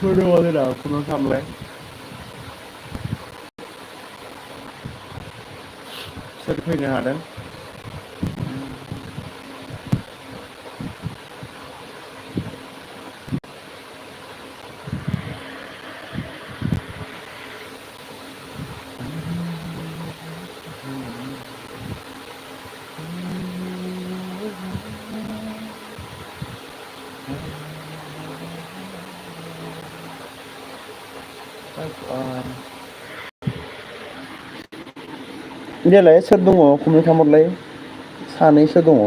ไม่รู้เลยนะคุณต้องทำอะไรเสร็จเพลงอาหารนั้นIyalah soर दङ खमनि थामहरलाय सानैसो दङ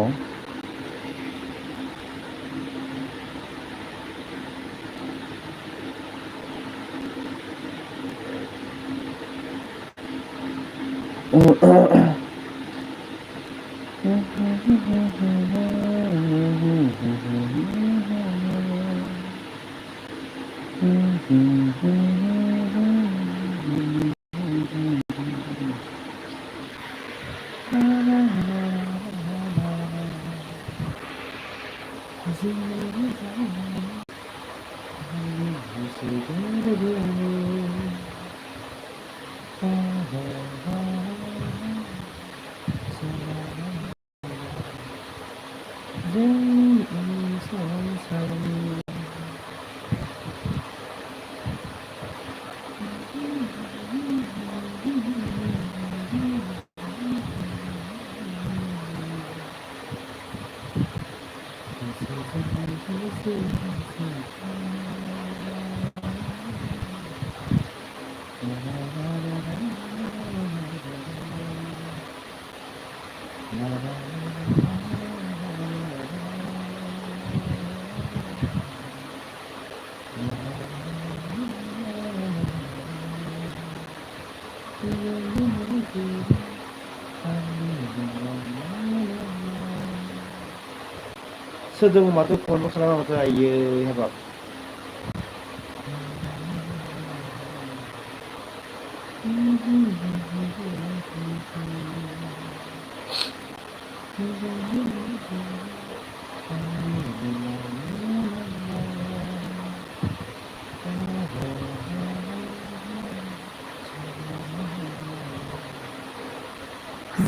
सोर दङ माथो फनबो खालामा माथो आइयै हाबाब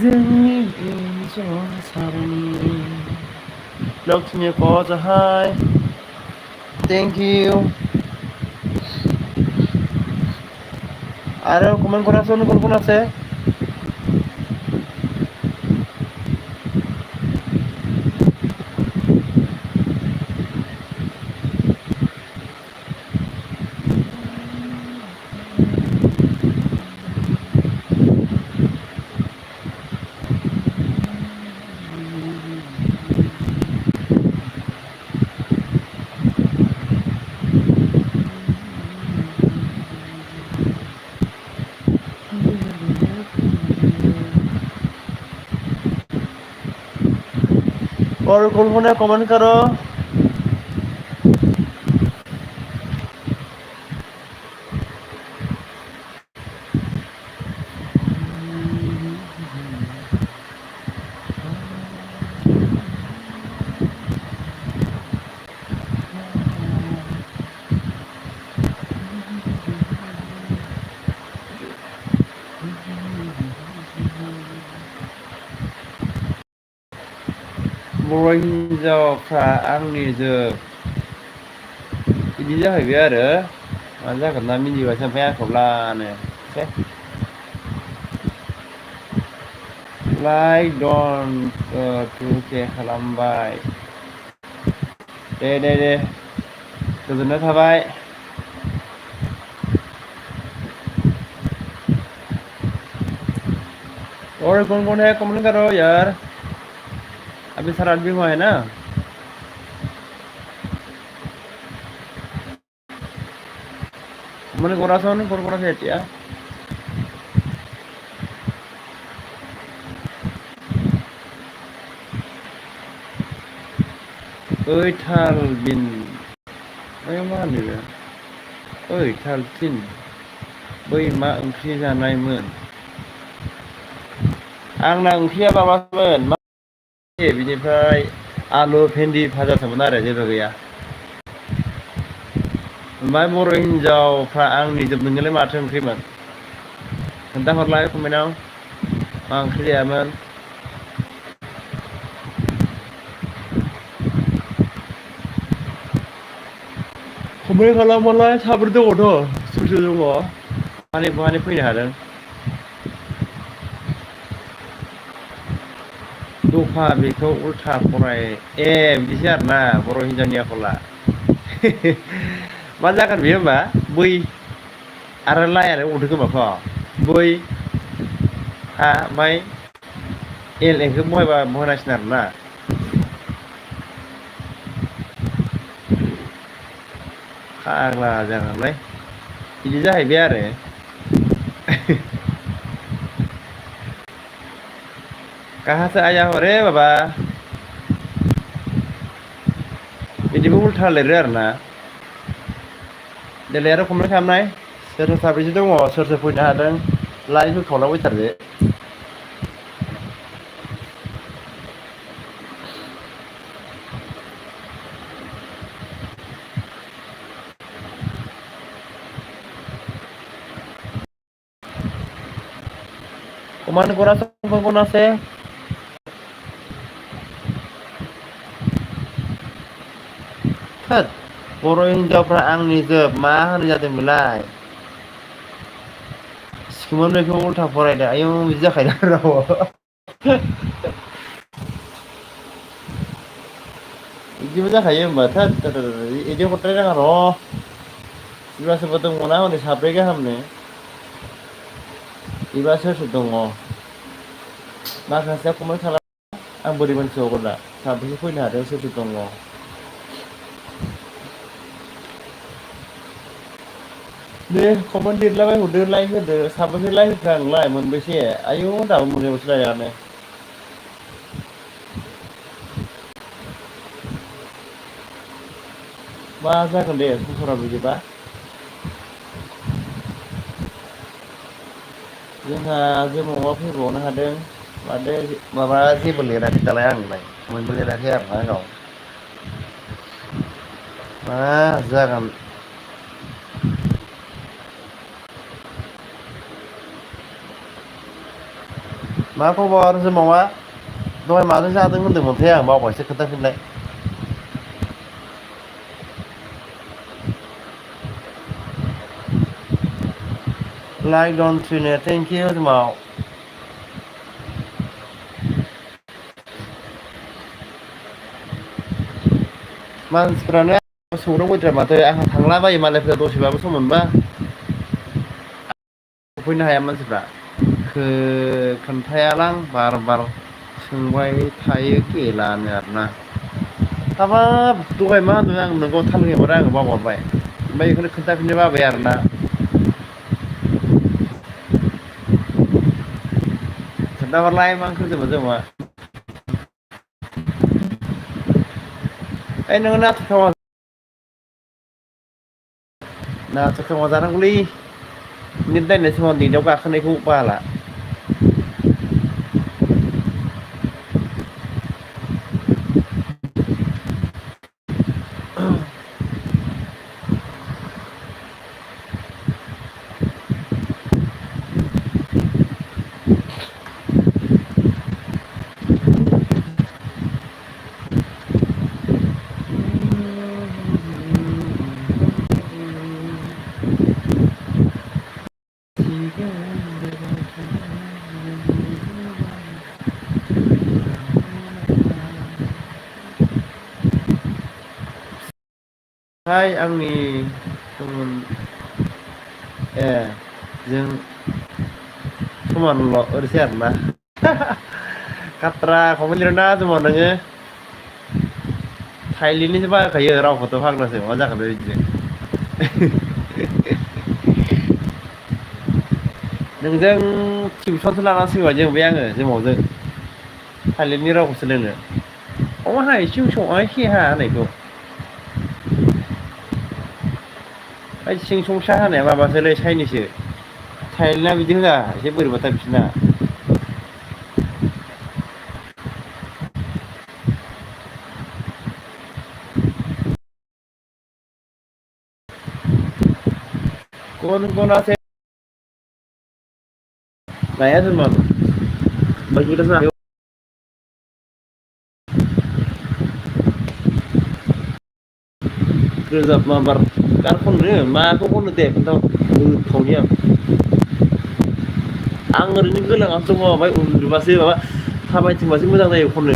जोंनि लक्ष्मी फजा हाय थेंक इउ आरो कमेन्ट करासन कोन আছে और कौन कमेंट करो बर' हिन्जावफ्रा आंनि जोब बिदि जाहैबाय आरो मा जागोन ना मिनिबासो ओमफ्राय आंखौ लानो लाइक डन टुके खालामबाय दे गोजोननाय थाबाय और कौन है कमेंट करो यार अभी 7-8 भी हुआ है ना Mana corazón por corazón ya Talbin बै मा होनो बे थालथिन बै मा ओंख्रि जानायमोन आंना ओंख्रिया माबामोन मा बिनिफ्राय आलु भेन्दि भाजासोमोन आरो जेबो गैया ओमफ्राय बर' हिनजावफ्रा आंनि नोंनालाय माथो ओंख्रिमोन खोन्थाहरलाय कमेन्टआव मा ओंख्रि जायामोन कमेन्ट खालामबालाय साब्रै दङथ' सोर दङ बहानि फैनो हादों दफा बेखौ उल्था फराय बिदिसो आरोना बर' हिनजावनि आखला मा जागोन बेयो होमबा बै आरो लायानो अरदो खोमाथ' बै हा ओमफ्राय एलखौ बहायनांसिगोन आरोना फाग्ला जागोनलै बिदि जाहैबाय आरो कहाँ से आया हो रे बाबा बिदिबो उल्था लिरो आरोना देलाय आरो कमेन्ट खालामनाय सोर साबैसे दङ सोर फैनो हादों live होखावलाबायथारदो comment corazón no sé थोद बर' हिनजावफ्रा आंनि जोब मा होनो जादोंमोनलाय सिखोमोन बेखौ उल्था फरायदो आयौ बिदि जाखायो राव बिदिबो जाखायो होमबा थोद बिदि हरद्राय नाङा र' सोरबा सोरबा दङना हनै साब्रै गाहामनो बिबा सोर दङ माखासेया कमेन्ट खालाम आं बोरै मोनथिबावगोन दा साबैसे फैनो हादों सोर दङ दे कमेन्ट लिरलाबाय हरदो लाइक होदो साबैसे लाइक होखो आंलाय मोनबेसे आयौ दाबो मोनबावसो लायानो मा जागोन दे संसारा बिदिबा जोंहा जेबो माबा फैबावनो हादों माथो माबा जेबो लिराखै दालाय आंलाय मोनबो लिराखै आरोना गाव मा जागोन मा खबर जोमावा दहाय माजों जादों होनदोंमोनथाय आं बावबायसो खोन्थाफिनलाय लाइक डन थ्रिनो थेंक इउ जोमाव मानसिफ्रानो सौदावबायद्राय माथो आंहा थांलाबायो मालायफोरा दसेबाबो सम मोनबा सफैनो हाया मानसिफ्रा खोन्थायालां बार सोंबाय थायो गेलानो आरोना हाबाब दहाय मा होनदों आं नोंखौ थाल होयोबाथाय आङो बावगारबाय ओमफ्राय बेखौनो खोन्थाफिननो बाबाय आरोना खोन्थाहरलाय मा ओंख्रि होदोंमोन जोंहा नोङो नाथुर खोमा जानांगौलै नेट नायनाय समाव नेटआव गाखोनायखौ बाला हाय आंनि सोमोन ए जों समानल' ओरैसो आरोना खाट्रा खौबो लिरना दङ नोङो थाइलिनिसो बाहायखायो रावखौथ' फाग्लासो मा जाखो बे बिदिजों नोंजों टिउसनसो लानांसिगौ बायदि मोनबाय आङो जिमावजों थाइलेन्डनि रावखौ सोलोंनो अ हाय सिउ सौआय हे हा होननायखौ ओइ सिं सं सा होनाया माबासोलै चाइनिससो थाइलेन्डना बिदि होना एसे बोरैबाथार बिसोरना कौन कौन আছে नाया सलमान बाकी तो सुना रोजाब माबार गान खननो माखौ खननो दे खोन्था गोथावनि आं ओरैनो गोलांनासो दङ ओमफ्राय उन्दुबासो माबा थाबायथिंबासो मोजां जायो खननो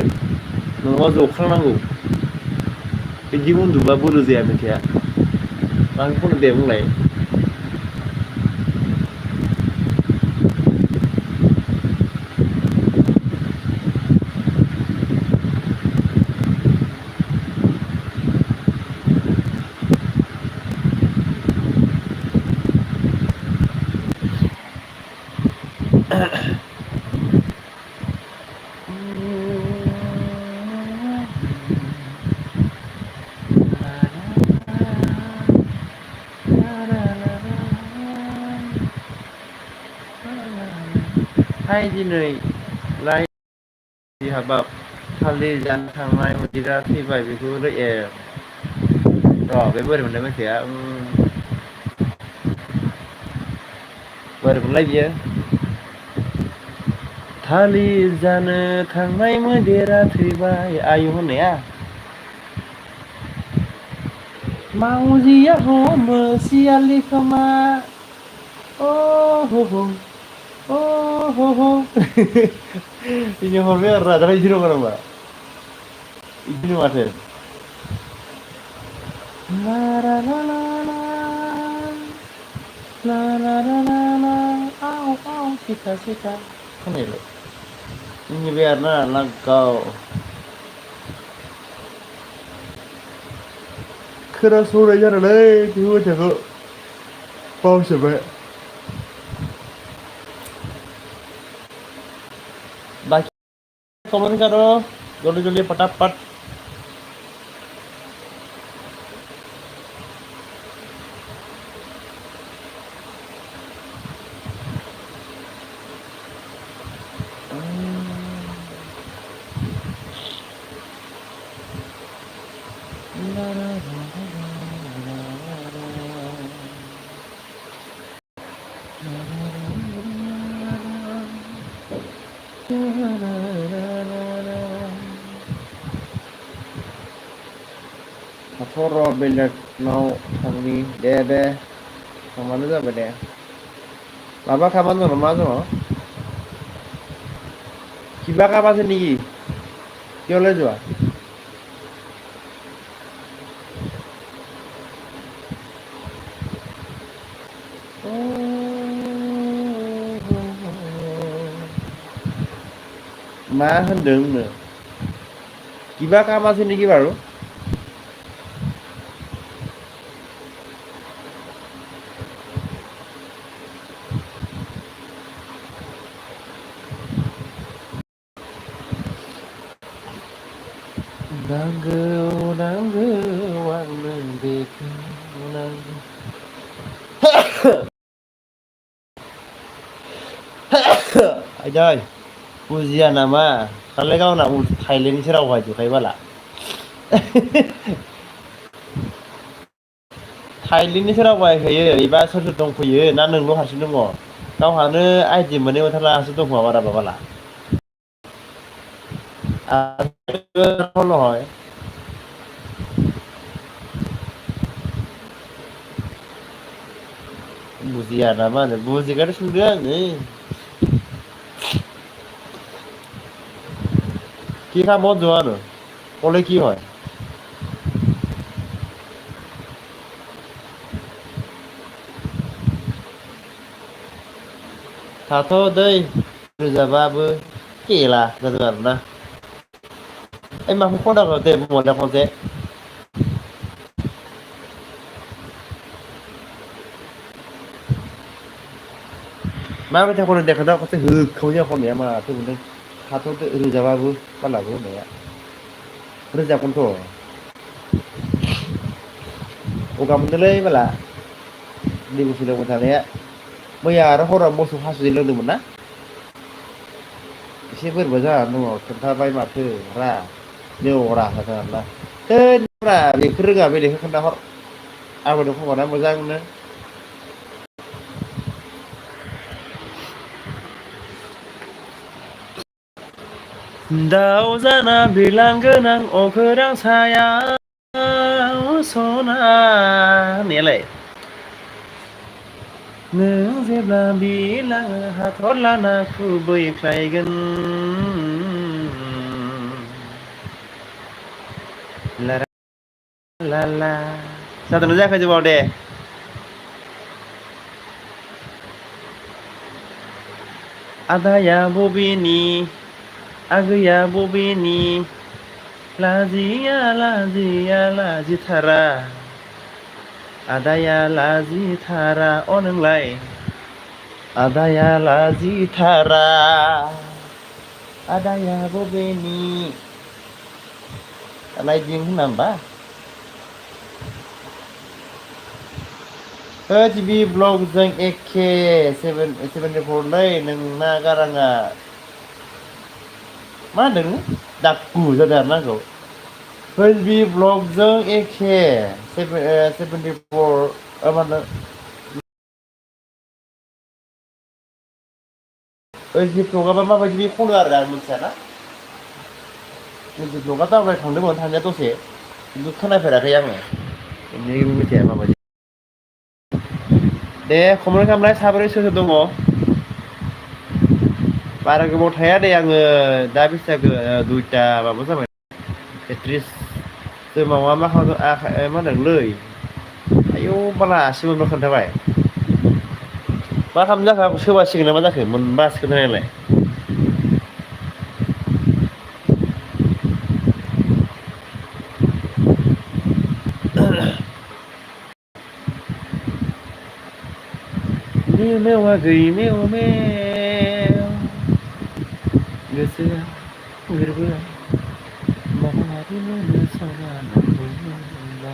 नङाबा जख्रांनांगौ बिदि उन्दुबा बोलो जाया मेथाइआ माखौ खननो दे बुंलाय हाय दिनै लाइ हाबाब थालिर जानो थांनाय मदिरा थैबाय बेखौ ए र' बे बोरै मोनलाय मेथाइया बोरै मोनलाय बियो थालिर जानो थांनाय मैदेरा थैबाय आयु होननाया मावजिया हमो सियालनि खोमा अ ह ह अ ह ह बिनो हरबाय आरो रा दाना बिदि नङा नामा बिदिनो माथो ला ला ला ला ला ला ला ला ला आव आव सिखा सिखा खोनायालाय मिनिबाय आरोना लागाव खोनासंनाय जादोंलै बे मेथाइखौ बावजोब्बाय बाकी कमेंट करो जल्दी जल्दी फटाफट दाथ' र' बेलेगनाव थांनि दे थांबानो जाबाय दे माबा खामानि दङ मा दङ কিবা কাম আছে নেকি কিয়লৈ যোৱা मा होनदोंनो কিবা কাম আছে নেকি বাৰু नांगौ नांगौ आंनो बेखौ नांगौ आयदै बुजिया नामा खालाय गावना थाइलेण्डनिसो राव बाहायजोबखायो बाला थाइलेण्डनिसो राव बाहायखायो एबा सोर सोर दंफैयो ना नोंल' हारसिं दङ गावहानो आइडि मोननै मोनथाम लानासो दंखोमा बाराबा बाला নহয় বুজিয়া নাमा होनो बुजिनायखायथ' सोंदों आङो কি কামত যোৱানো ক'লে কি হয় दाथ' दै रोजाबाबो गेला जादों आरोना ओइ माखौ खननांगौ दे बुंहरलाय खनसे मा मेथाइ खनो दे खोन्था खनसे होख्रावनि आं खननाया माथो मोनदों थाथ' रोजाबाबो बालाबो होननाया रोजाबगोनथ' गगा मोनदोंलै बाला लेबु लोंबाय थानाया मैया आरो हराव मोसौ हासुदै लोंदोंमोन ना एसे बोरैबा जानानै दङ खोन्थाबाय माथो रा नेवरा होदों आरोना थोदब्रा बेखौ रोङा बेलेगखौ खोन्थाहर आंबो खोमाना मोजांनो दाउ जाना बिरलांगोन आं अखोरां सायाव सना होननायालाय नों जेब्ला बिरलाङो हाथरलाना खुबैख्लायगोन लारा लाला जादोंना जायाखै जोबाव दे आदाया बबेनि आगैया बबेनि लाजिया लाजिया लाजिथारा आदाया लाजिथारा अ नोंलाय आदाया लाजिथारा आदाया बबेनि नायदिं होना होमबा ओइस बि ब्लगजों एखे 74 नोंना गाराङा मा होनदों दाक्कु जादों आरो ना आंखौ ओइस बि ब्लगजों एखे 74 मा होनो ओइस बि ब्लगआबा माबायदि खनो आरो आं मिथियाना ओइस बि ब्लगआ दावरायखांदोंमोन थांनाया दसे खिन्थु खोनाफेराखै आङो बेनिखायनो मिथिया माबायदि दे कमेन्ट खालामलाय साब्रै सोर सोर दङ बारा गोबाव थाया दे आङो दा बेसे दुइथा माबा जाबाय 33 जोमावा मा खालामदों मा होनदोंलै आयौ बाला सिमोनबो खोन्थाबाय मा खालामनो जाखो सोबासिगोन ना मा जाखो मोनबासो खोन्थानायालाय मेव आगै मेव मेव गोसोआ गोरबोआ माबोरै मोनो सना नोंखौ मोनबा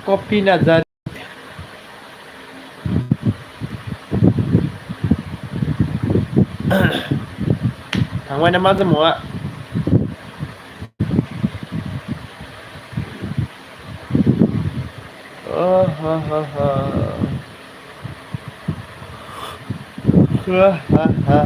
कपि नार्जारि थांबाय नामा जोमावा हा हा हा हा हा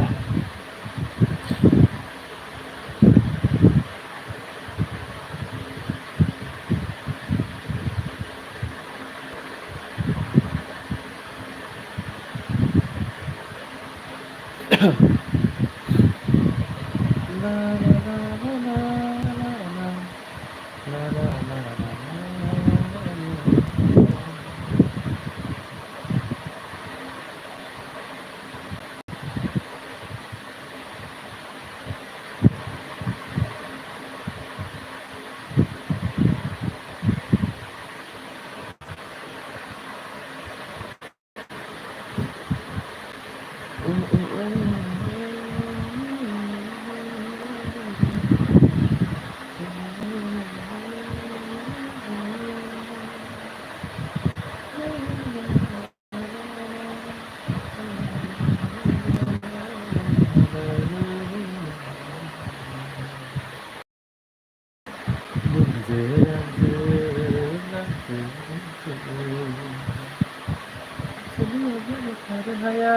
खानो हाया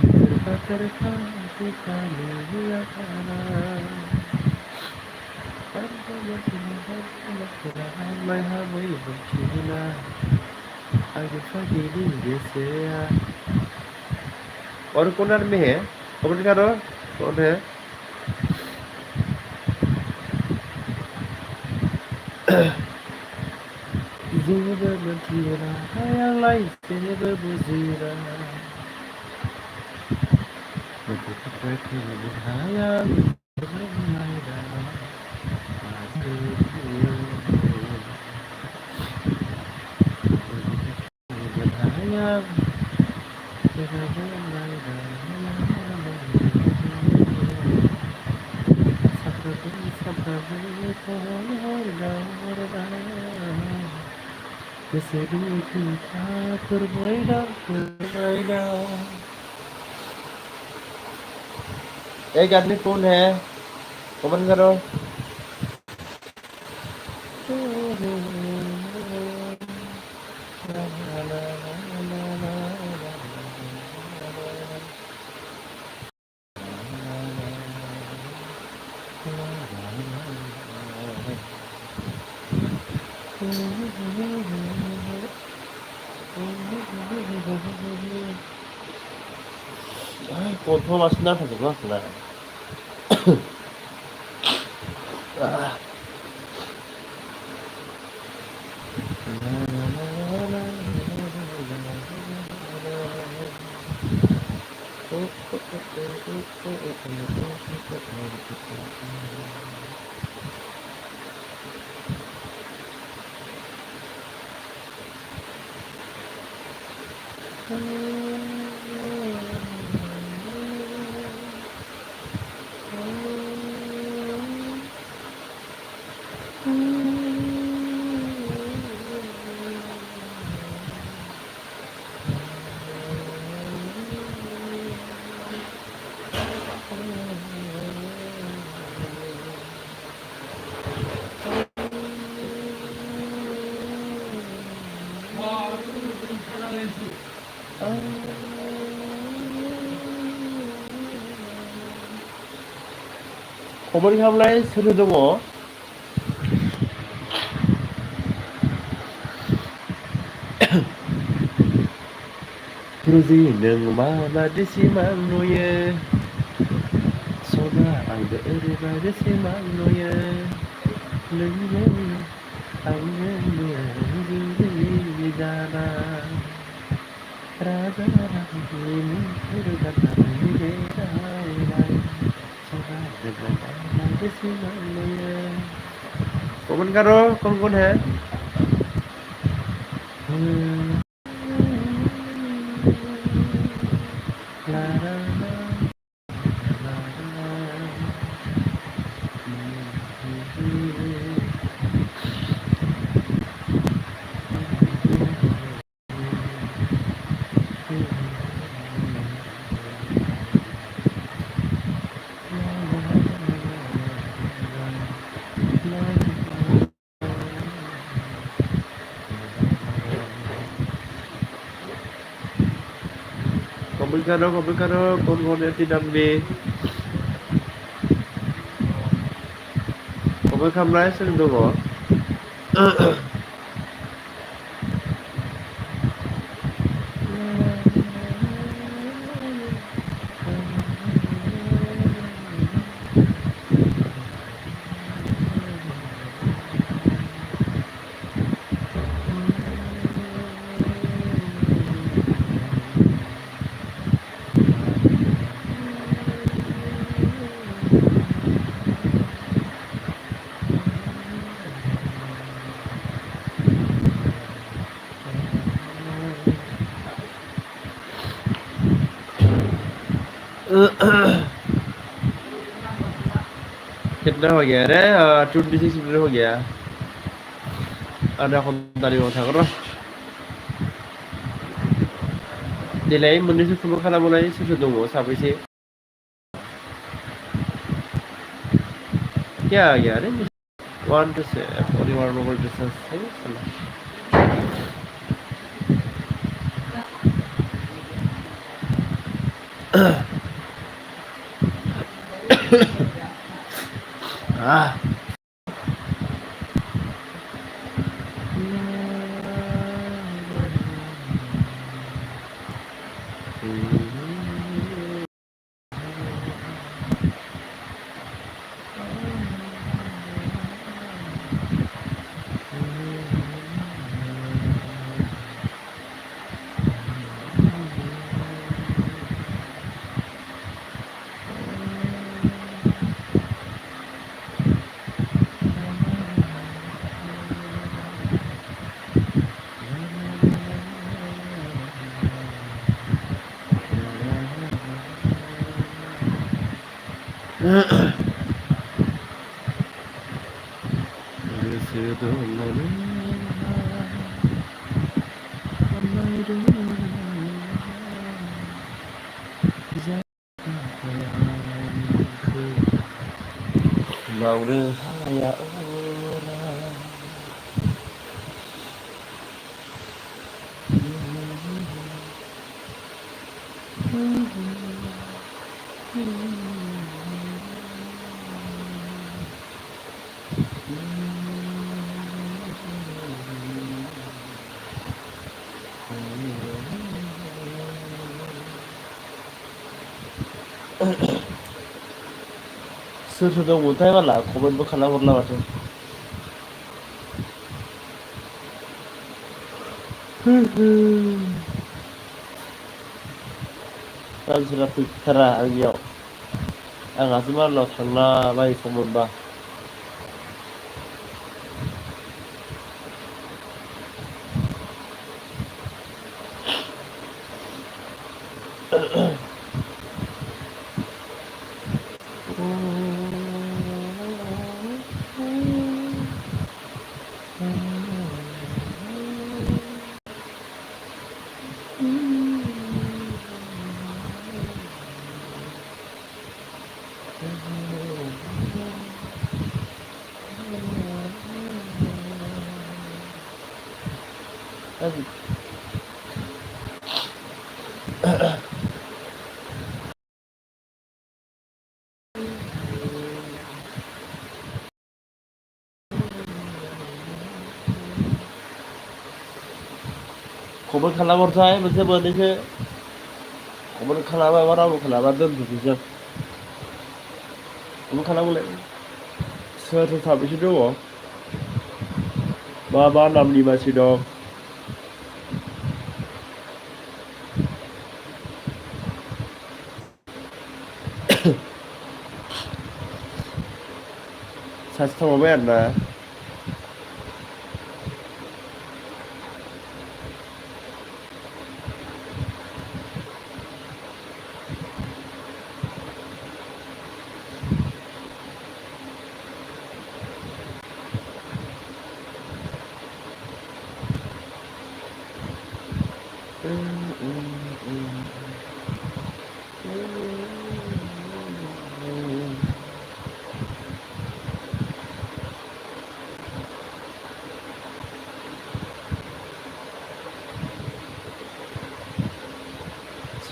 सोरबा सोरबा मायहा बै मोनथिना आगे फागिनि गोसोआ और कौन आर्मी है कमेंट करो कौन है जेबो मोनथिना हायालाय जेबो बुजिना हाया एक आदमी कौन है कमेंट करो कौन थो मासिना थांजोबो आंखौलाय कमेन्ट खालामलाय सोर दङ रुजि नों माबादि सिमां नुयो सना आंबो ओरैबादि सिमां नुयो नोंजों आंजों जुलि जाना राजा रानिनि गाननानै बेरायनाय सना नों माबादि सिमां नुयो कमेन्ट करो कौन है कमेंट करो कौन है तीन आदमी कमेंट खालामलाय सोर दङ कितना हो गया रे 26 मिनट हो गया आधा घंटा नि उनाव थागोन र देलाय मोननैसो फुल खालामनाय सोर दङ साबैसे क्या आ गया रे want to say only one more distance है साला ah mau đưa ya 스스로 못해발라 고백도 하나 볼라 마트 딴스라 픽타라 알기요 아 아스말로 장나 많이 소문봐 고백 하려고 그러자 무슨 뭐니지 고백 하려고 뭐라고 하려고 던지죠 고백 하려고 그래 스스로 잡으시죠 뭐 남리 마시죠 사실 통화해 안 나.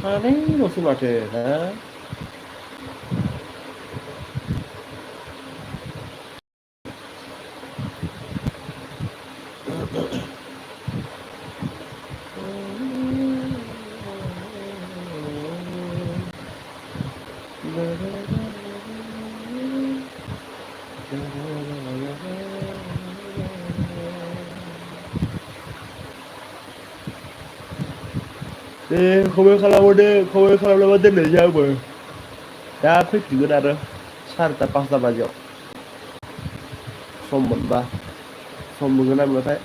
사네 무슨 말이야? 네, 고백하려고 네, 고백하려고 됐네, 뭘. 야, 그 지그나를 살다 빠싸 맞죠. 손 뭔가, 손 무슨 하면 돼.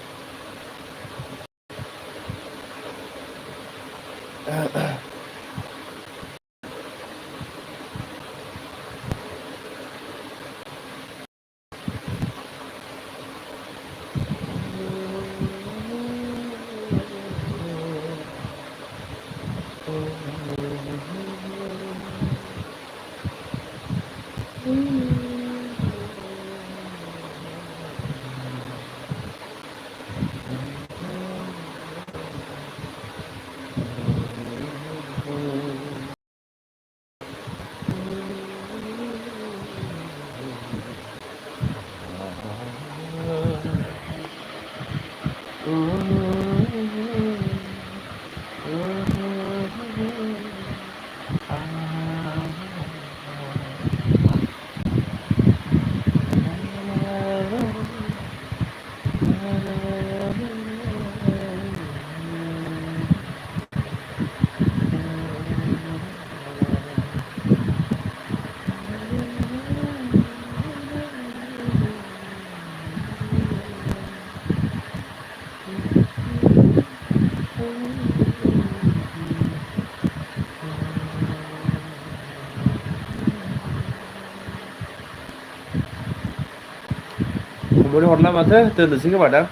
बे हरला माथो दोननोसै खोमा दां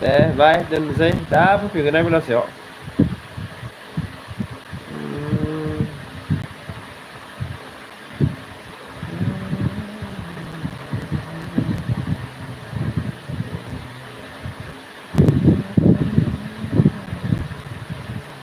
दे बाय दोननोसै दा फैफिनगोन ना बेलासियाव